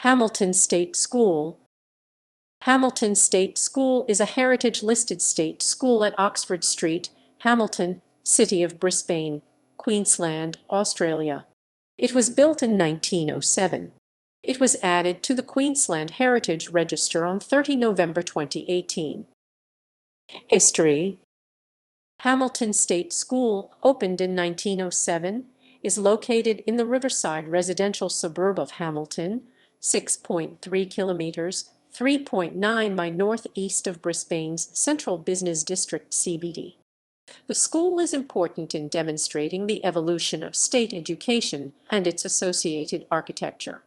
Hamilton State School. Hamilton State School is a heritage-listed state school at Oxford Street, Hamilton, City of Brisbane, Queensland, Australia. It was built in 1907. It was added to the Queensland Heritage Register on 30 November 2018. History. Hamilton State School, opened in 1907, is located in the Riverside residential suburb of Hamilton, 6.3 kilometers, 3.9 miles northeast of Brisbane's Central Business District CBD. The school is important in demonstrating the evolution of state education and its associated architecture.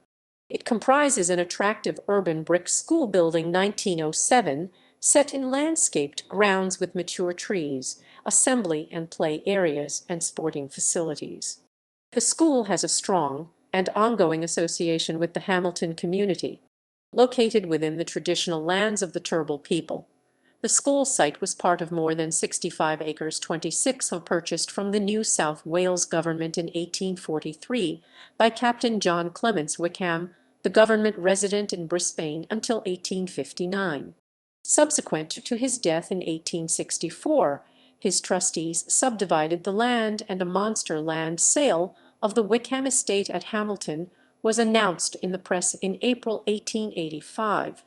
It comprises an attractive urban brick school building 1907, set in landscaped grounds with mature trees, assembly and play areas, and sporting facilities. The school has a strong and ongoing association with the Hamilton community. Located within the traditional lands of the Turrbal people, the school site was part of more than 65 acres 26 of purchased from the New South Wales government in 1843 by Captain John Clements Wickham, the government resident in Brisbane until 1859. Subsequent to his death in 1864, his trustees subdivided the land, and a monster land sale of the Wickham estate at Hamilton was announced in the press in April 1885.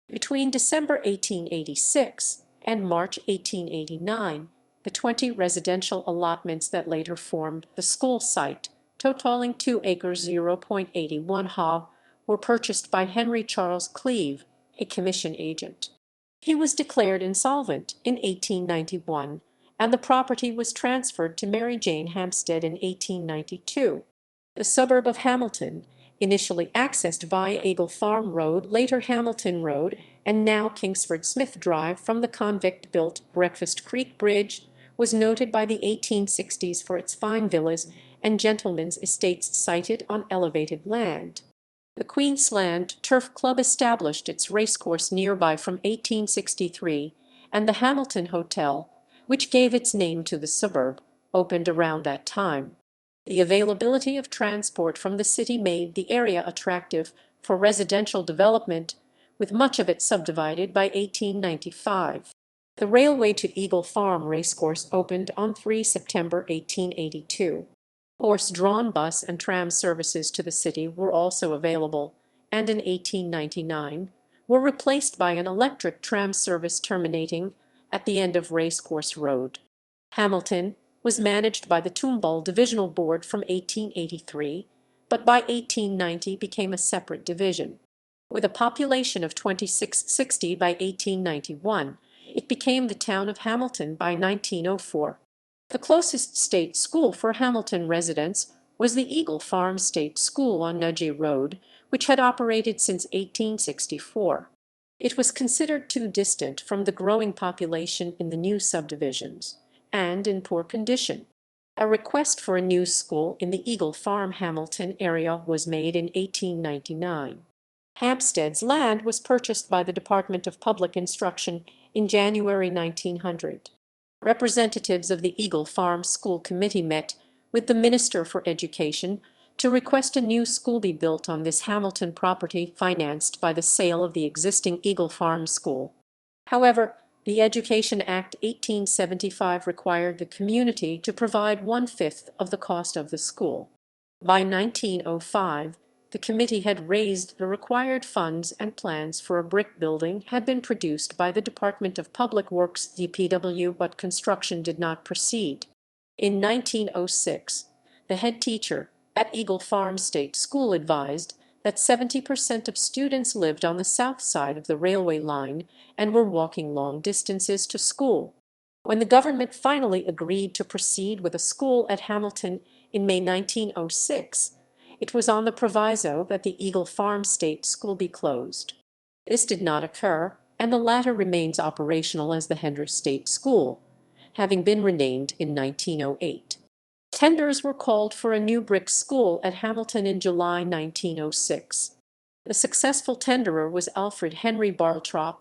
Between December 1886 and March 1889, the 20 residential allotments that later formed the school site, totaling 2 acres 0.81 ha, were purchased by Henry Charles Cleave, a commission agent. He was declared insolvent in 1891, and the property was transferred to Mary Jane Hampstead in 1892. The suburb of Hamilton, initially accessed via Eagle Farm Road, later Hamilton Road, and now Kingsford Smith Drive from the convict-built Breakfast Creek Bridge, was noted by the 1860s for its fine villas and gentlemen's estates sited on elevated land. The Queensland Turf Club established its racecourse nearby from 1863, and the Hamilton Hotel, which gave its name to the suburb, opened around that time. The availability of transport from the city made the area attractive for residential development, with much of it subdivided by 1895. The railway to Eagle Farm Racecourse opened on 3 September 1882. Horse-drawn bus and tram services to the city were also available, and in 1899 were replaced by an electric tram service terminating at the end of Racecourse Road. Hamilton was managed by the Toombul Divisional Board from 1883, but by 1890 became a separate division. With a population of 2660 by 1891, it became the town of Hamilton by 1904. The closest state school for Hamilton residents was the Eagle Farm State School on Nudgee Road, which had operated since 1864. It was considered too distant from the growing population in the new subdivisions, and in poor condition. A request for a new school in the Eagle Farm Hamilton area was made in 1899. Hampstead's land was purchased by the Department of Public Instruction in January 1900. Representatives of the Eagle Farm School Committee met with the Minister for Education to request a new school be built on this Hamilton property financed by the sale of the existing Eagle Farm School. However, the Education Act 1875 required the community to provide 1/5 of the cost of the school. By 1905, the committee had raised the required funds, and plans for a brick building had been produced by the Department of Public Works DPW, but construction did not proceed. In 1906, the head teacher at Eagle Farm State School advised that 70% of students lived on the south side of the railway line and were walking long distances to school. When the government finally agreed to proceed with a school at Hamilton in May 1906, it was on the proviso that the Eagle Farm State School be closed. This did not occur, and the latter remains operational as the Hendra State School, having been renamed in 1908. Tenders were called for a new brick school at Hamilton in July 1906. The successful tenderer was Alfred Henry Barltrop,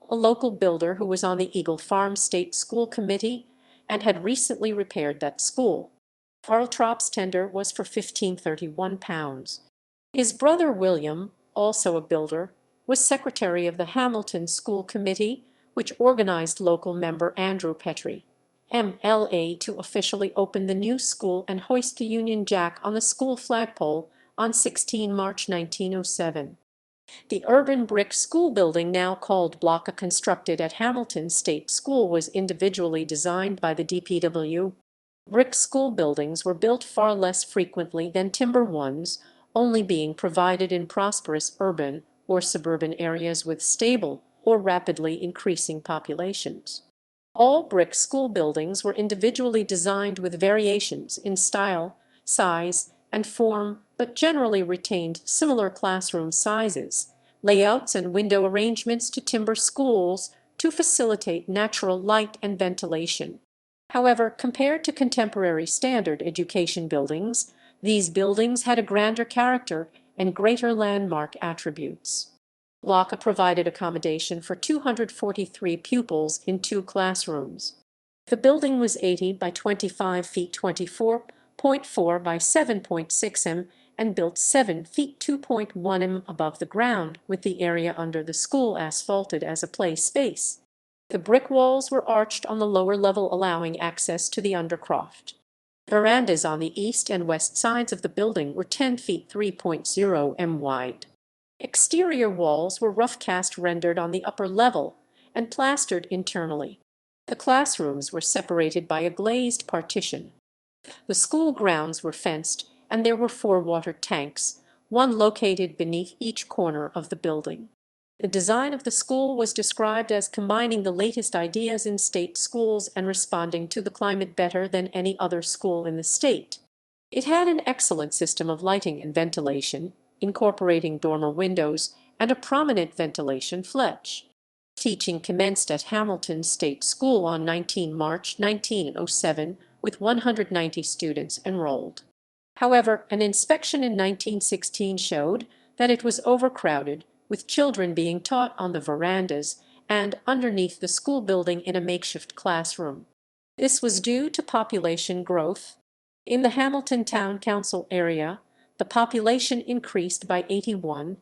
a local builder who was on the Eagle Farm State School Committee and had recently repaired that school. Barltrop's tender was for £1531. His brother William, also a builder, was secretary of the Hamilton School Committee, which organized local member Andrew Petrie, MLA, to officially open the new school and hoist the Union Jack on the school flagpole on 16 March 1907. The urban brick school building now called Block constructed at Hamilton State School was individually designed by the DPW. Brick school buildings were built far less frequently than timber ones, only being provided in prosperous urban or suburban areas with stable or rapidly increasing populations. All brick school buildings were individually designed with variations in style, size, and form, but generally retained similar classroom sizes, layouts, and window arrangements to timber schools to facilitate natural light and ventilation. However, compared to contemporary standard education buildings, these buildings had a grander character and greater landmark attributes. Block provided accommodation for 243 pupils in 2 classrooms. The building was 80 by 25 feet 24.4 by 7.6 m and built 7 feet 2.1 m above the ground, with the area under the school asphalted as a play space. The brick walls were arched on the lower level, allowing access to the undercroft. Verandas on the east and west sides of the building were 10 feet 3.0 m wide. Exterior walls were rough cast rendered on the upper level and plastered internally. The classrooms were separated by a glazed partition. The school grounds were fenced, and there were 4 water tanks, one located beneath each corner of the building. The design of the school was described as combining the latest ideas in state schools and responding to the climate better than any other school in the state. It had an excellent system of lighting and ventilation, incorporating dormer windows and a prominent ventilation fletch. Teaching commenced at Hamilton State School on 19 March 1907, with 190 students enrolled. However, an inspection in 1916 showed that it was overcrowded, with children being taught on the verandas and underneath the school building in a makeshift classroom. This was due to population growth. In the Hamilton Town Council area, the population increased by 81%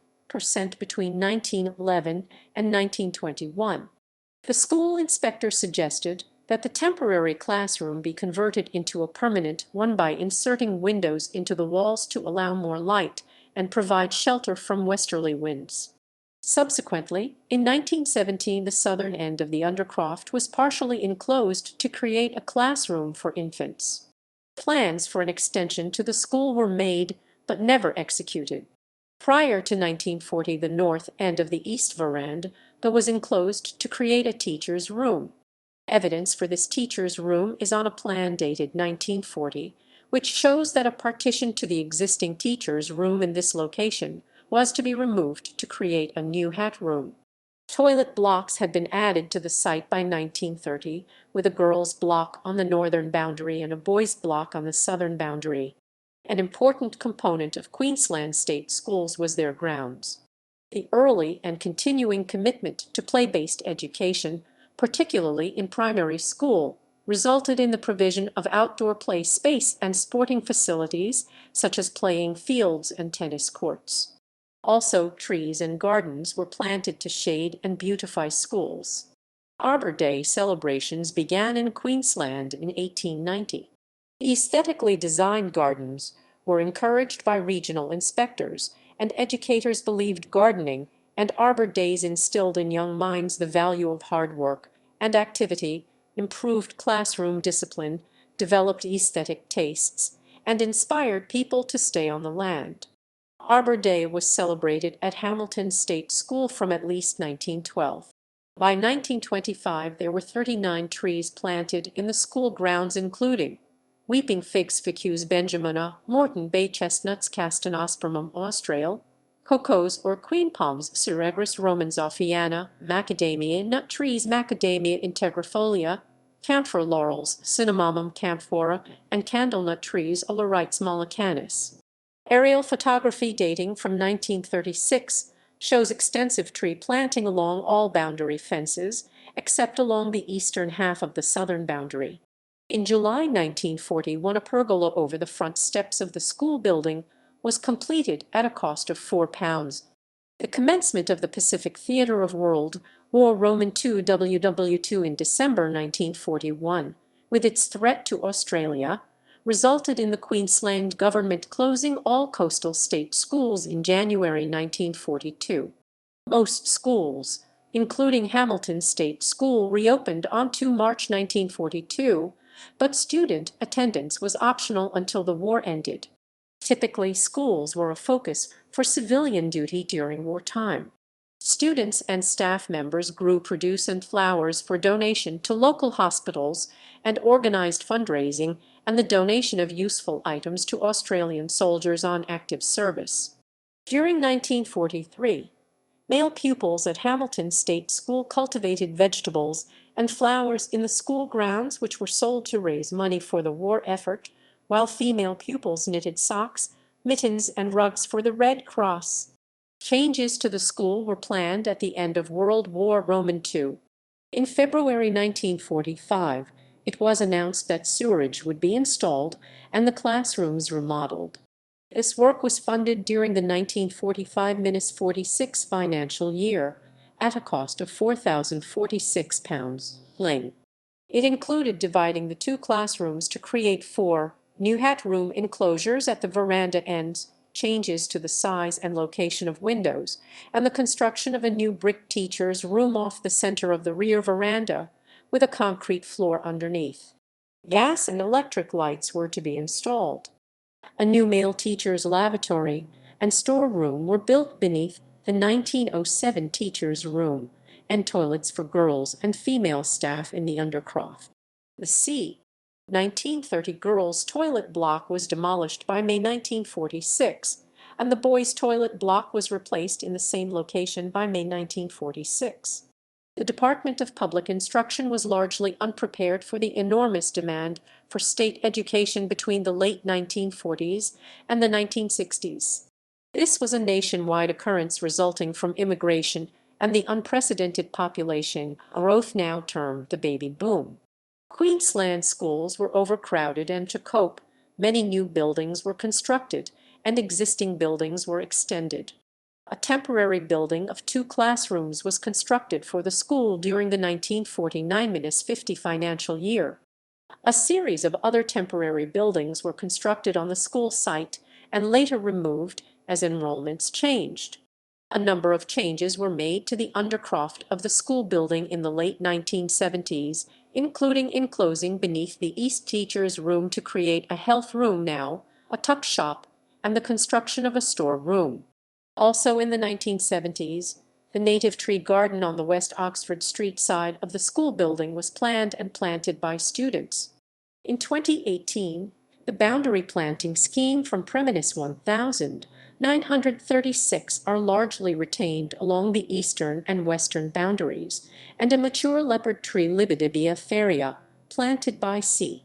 between 1911 and 1921. The school inspector suggested that the temporary classroom be converted into a permanent one by inserting windows into the walls to allow more light and provide shelter from westerly winds. Subsequently, in 1917, the southern end of the undercroft was partially enclosed to create a classroom for infants. Plans for an extension to the school were made, but never executed. Prior to 1940, the north end of the east veranda was enclosed to create a teacher's room. Evidence for this teacher's room is on a plan dated 1940, which shows that a partition to the existing teacher's room in this location was to be removed to create a new hat room. Toilet blocks had been added to the site by 1930, with a girls' block on the northern boundary and a boys' block on the southern boundary. An important component of Queensland State Schools was their grounds. The early and continuing commitment to play-based education, particularly in primary school, resulted in the provision of outdoor play space and sporting facilities such as playing fields and tennis courts. Also, trees and gardens were planted to shade and beautify schools. Arbor Day celebrations began in Queensland in 1890. Aesthetically designed gardens were encouraged by regional inspectors, and educators believed gardening and Arbor Days instilled in young minds the value of hard work and activity, improved classroom discipline, developed aesthetic tastes, and inspired people to stay on the land. Arbor Day was celebrated at Hamilton State School from at least 1912. By 1925, there were 39 trees planted in the school grounds, including weeping figs Ficus benjamina, Morton bay chestnuts Castanospermum australe, cocos or queen palms Cerebris romanzoffiana, macadamia nut trees Macadamia integrifolia, camphor laurels Cinnamomum camphora, and candlenut trees Olerites mollicanus. Aerial photography dating from 1936 shows extensive tree planting along all boundary fences, except along the eastern half of the southern boundary. In July 1941, a pergola over the front steps of the school building was completed at a cost of £4. The commencement of the Pacific Theatre of World War II WW2 in December 1941, with its threat to Australia, resulted in the Queensland government closing all coastal state schools in January 1942. Most schools, including Hamilton State School, reopened on 2 March 1942, but student attendance was optional until the war ended. Typically, schools were a focus for civilian duty during wartime. Students and staff members grew produce and flowers for donation to local hospitals and organized fundraising and the donation of useful items to Australian soldiers on active service. During 1943, male pupils at Hamilton State School cultivated vegetables and flowers in the school grounds, which were sold to raise money for the war effort, while female pupils knitted socks, mittens, and rugs for the Red Cross. Changes to the school were planned at the end of World War II. In February 1945, it was announced that sewerage would be installed and the classrooms remodeled. This work was funded during the 1945-46 financial year at a cost of £4,046. It included dividing the two classrooms to create 4 new hat room enclosures at the veranda ends, changes to the size and location of windows, and the construction of a new brick teacher's room off the center of the rear veranda, with a concrete floor underneath. Gas and electric lights were to be installed. A new male teacher's lavatory and storeroom were built beneath the 1907 teacher's room, and toilets for girls and female staff in the undercroft. The c. 1930 girls' toilet block was demolished by May 1946, and the boys' toilet block was replaced in the same location by May 1946. The Department of Public Instruction was largely unprepared for the enormous demand for state education between the late 1940s and the 1960s. This was a nationwide occurrence resulting from immigration and the unprecedented population growth now termed the baby boom. Queensland schools were overcrowded, and to cope, many new buildings were constructed and existing buildings were extended. A temporary building of 2 classrooms was constructed for the school during the 1949-50 financial year. A series of other temporary buildings were constructed on the school site and later removed as enrollments changed. A number of changes were made to the undercroft of the school building in the late 1970s, including enclosing beneath the East Teacher's Room to create a health room now, a tuck shop, and the construction of a store room. Also in the 1970s, the native tree garden on the West Oxford Street side of the school building was planned and planted by students. In 2018, the boundary planting scheme from Premises 1936 are largely retained along the eastern and western boundaries, and a mature leopard tree Libidibia feria, planted by c.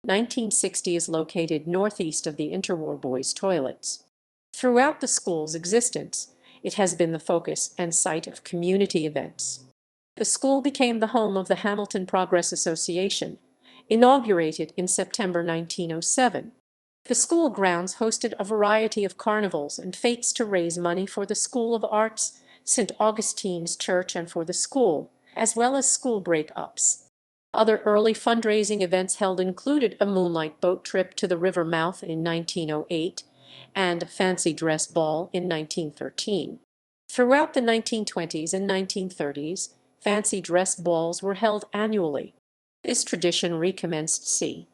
1960 is located northeast of the interwar boys' toilets. Throughout the school's existence, it has been the focus and site of community events. The school became the home of the Hamilton Progress Association, inaugurated in September 1907. The school grounds hosted a variety of carnivals and fetes to raise money for the School of Arts, St. Augustine's Church, and for the school, as well as school break-ups. Other early fundraising events held included a moonlight boat trip to the river mouth in 1908, and a fancy dress ball in 1913. Throughout the 1920s and 1930s, fancy dress balls were held annually. This tradition recommenced c.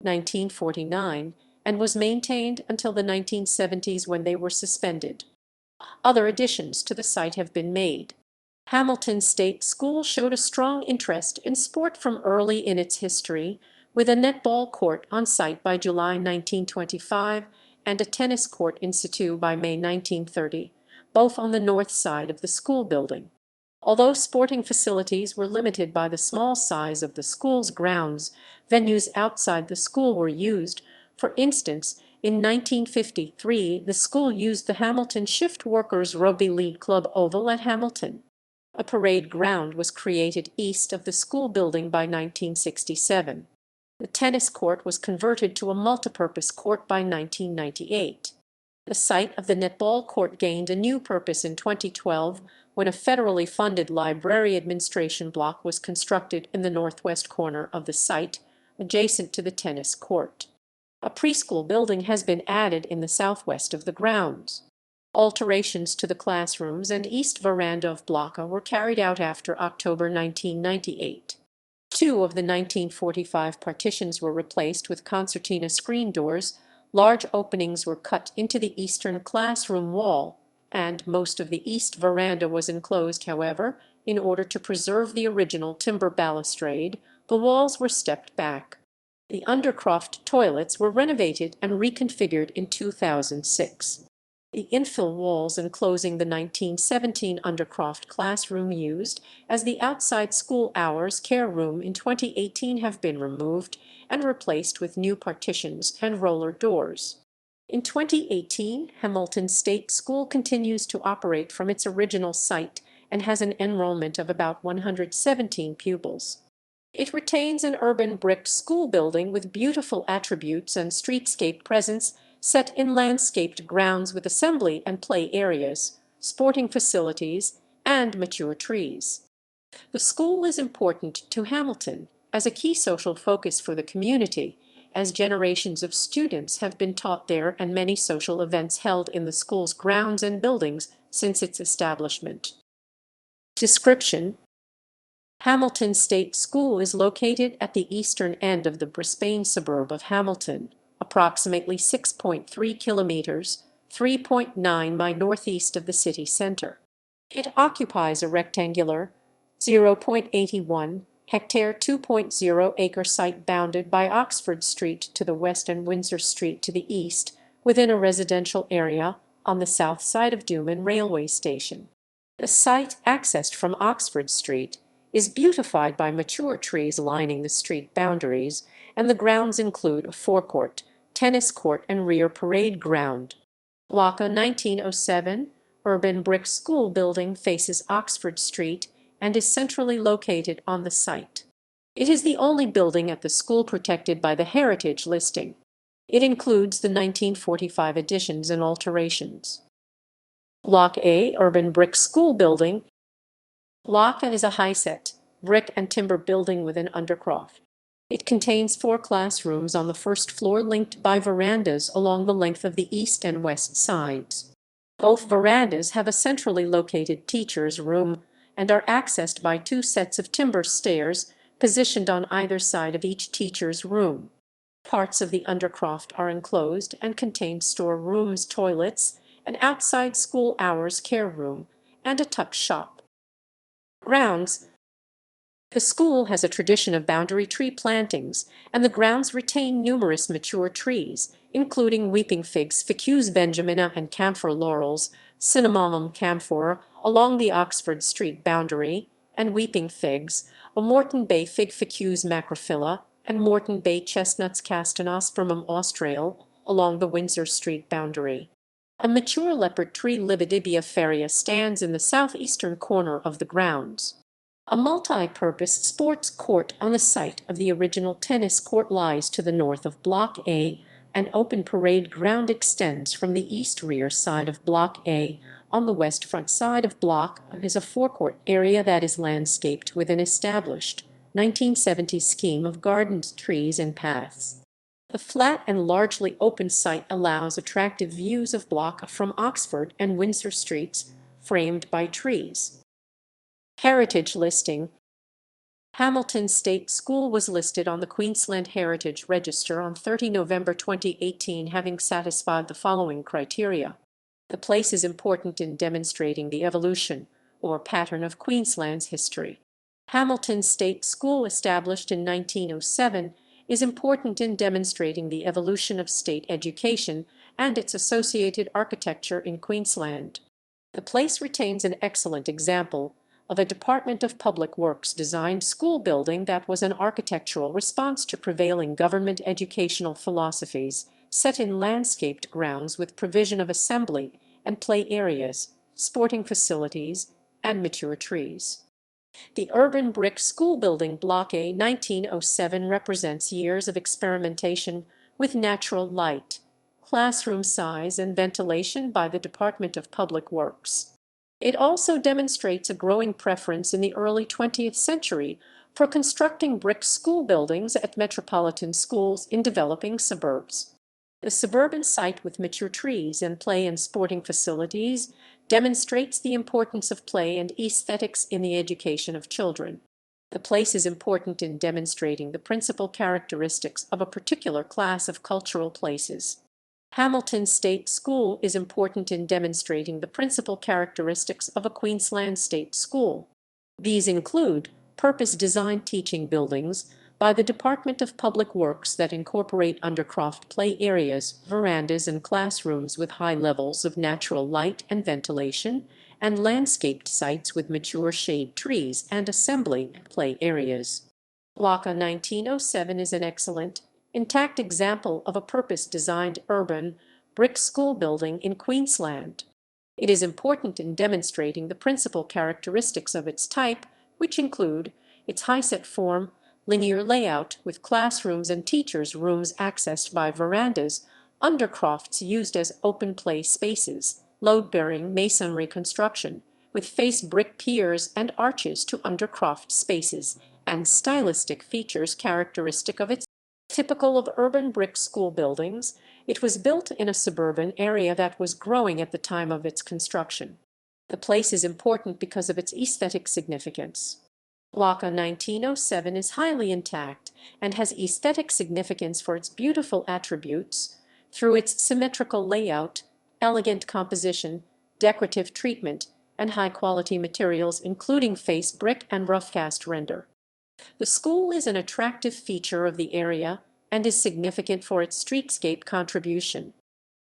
1949 and was maintained until the 1970s, when they were suspended. Other additions to the site have been made. Hamilton State School showed a strong interest in sport from early in its history, with a netball court on site by July 1925 and a tennis court in situ by May 1930, both on the north side of the school building. Although sporting facilities were limited by the small size of the school's grounds, venues outside the school were used. For instance, in 1953, the school used the Hamilton Shift Workers Rugby League Club Oval at Hamilton. A parade ground was created east of the school building by 1967. The tennis court was converted to a multipurpose court by 1998. The site of the netball court gained a new purpose in 2012 when a federally funded library administration block was constructed in the northwest corner of the site, adjacent to the tennis court. A preschool building has been added in the southwest of the grounds. Alterations to the classrooms and east veranda of Block A were carried out after October 1998. Two of the 1945 partitions were replaced with concertina screen doors, large openings were cut into the eastern classroom wall, and most of the east veranda was enclosed. However, in order to preserve the original timber balustrade, the walls were stepped back. The undercroft toilets were renovated and reconfigured in 2006. The infill walls enclosing the 1917 undercroft classroom used as the outside school hours care room in 2018 have been removed and replaced with new partitions and roller doors. In 2018, Hamilton State School continues to operate from its original site and has an enrollment of about 117 pupils. It retains an urban brick school building with beautiful attributes and streetscape presence set in landscaped grounds with assembly and play areas, sporting facilities, and mature trees. The school is important to Hamilton as a key social focus for the community, as generations of students have been taught there and many social events held in the school's grounds and buildings since its establishment. Description: Hamilton State School is located at the eastern end of the Brisbane suburb of Hamilton, approximately 6.3 kilometers, 3.9 miles northeast of the city centre. It occupies a rectangular, 0.81 hectare 2.0 acre site bounded by Oxford Street to the west and Windsor Street to the east, within a residential area on the south side of Dooman railway station. The site, accessed from Oxford Street, is beautified by mature trees lining the street boundaries, and the grounds include a forecourt, tennis court, and rear parade ground. Block A 1907 urban brick school building faces Oxford Street and is centrally located on the site. It is the only building at the school protected by the heritage listing. It includes the 1945 additions and alterations. Block A urban brick school building. Block A is a high-set, brick and timber building with an undercroft. It contains 4 classrooms on the first floor linked by verandas along the length of the east and west sides. Both verandas have a centrally located teacher's room and are accessed by 2 sets of timber stairs positioned on either side of each teacher's room. Parts of the undercroft are enclosed and contain storerooms, toilets, an outside school hours care room, and a tuck shop. Grounds. The school has a tradition of boundary tree plantings, and the grounds retain numerous mature trees, including weeping figs, Ficus benjamina, and camphor laurels, Cinnamomum camphor, along the Oxford Street boundary, and weeping figs, a Moreton Bay fig, Ficus macrophylla, and Moreton Bay chestnuts, Castanospermum australe, along the Windsor Street boundary. A mature leopard tree, Libidibia faria, stands in the southeastern corner of the grounds. A multi-purpose sports court on the site of the original tennis court lies to the north of Block A. An open parade ground extends from the east rear side of Block A. On the west front side of Block A is a forecourt area that is landscaped with an established 1970s scheme of gardens, trees, and paths. The flat and largely open site allows attractive views of Block A from Oxford and Windsor Streets, framed by trees. Heritage listing. Hamilton State School was listed on the Queensland Heritage Register on 30 November 2018, having satisfied the following criteria. The place is important in demonstrating the evolution or pattern of Queensland's history. Hamilton State School, established in 1907, is important in demonstrating the evolution of state education and its associated architecture in Queensland. The place retains an excellent example of a Department of Public Works designed school building that was an architectural response to prevailing government educational philosophies, set in landscaped grounds with provision of assembly and play areas, sporting facilities, and mature trees. The urban brick school building Block A 1907 represents years of experimentation with natural light, classroom size and ventilation by the Department of Public Works. It also demonstrates a growing preference in the early 20th century for constructing brick school buildings at metropolitan schools in developing suburbs. The suburban site with mature trees and play and sporting facilities demonstrates the importance of play and aesthetics in the education of children. The place is important in demonstrating the principal characteristics of a particular class of cultural places. Hamilton State School is important in demonstrating the principal characteristics of a Queensland state school. These include purpose-designed teaching buildings by the Department of Public Works that incorporate undercroft play areas, verandas, and classrooms with high levels of natural light and ventilation, and landscaped sites with mature shade trees and assembly play areas. Block 1907 is an excellent, intact example of a purpose-designed urban brick school building in Queensland. It is important in demonstrating the principal characteristics of its type, which include its high-set form, linear layout with classrooms and teachers' rooms accessed by verandas, undercrofts used as open play spaces, load-bearing masonry construction with face brick piers and arches to undercroft spaces, and stylistic features characteristic of its. Typical of urban brick school buildings, it was built in a suburban area that was growing at the time of its construction. The place is important because of its aesthetic significance. Block 1907 is highly intact and has aesthetic significance for its beautiful attributes through its symmetrical layout, elegant composition, decorative treatment, and high-quality materials including face brick and rough-cast render. The school is an attractive feature of the area and is significant for its streetscape contribution.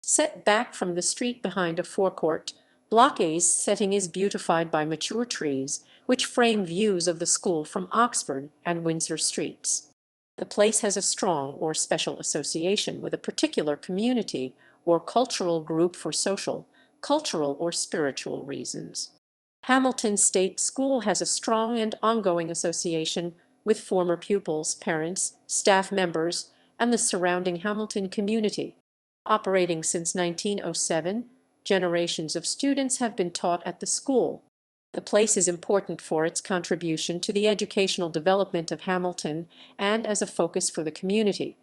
Set back from the street behind a forecourt, Block A's setting is beautified by mature trees, which frame views of the school from Oxford and Windsor streets. The place has a strong or special association with a particular community or cultural group for social, cultural, or spiritual reasons. Hamilton State School has a strong and ongoing association with former pupils, parents, staff members, and the surrounding Hamilton community. Operating since 1907, generations of students have been taught at the school. The place is important for its contribution to the educational development of Hamilton and as a focus for the community.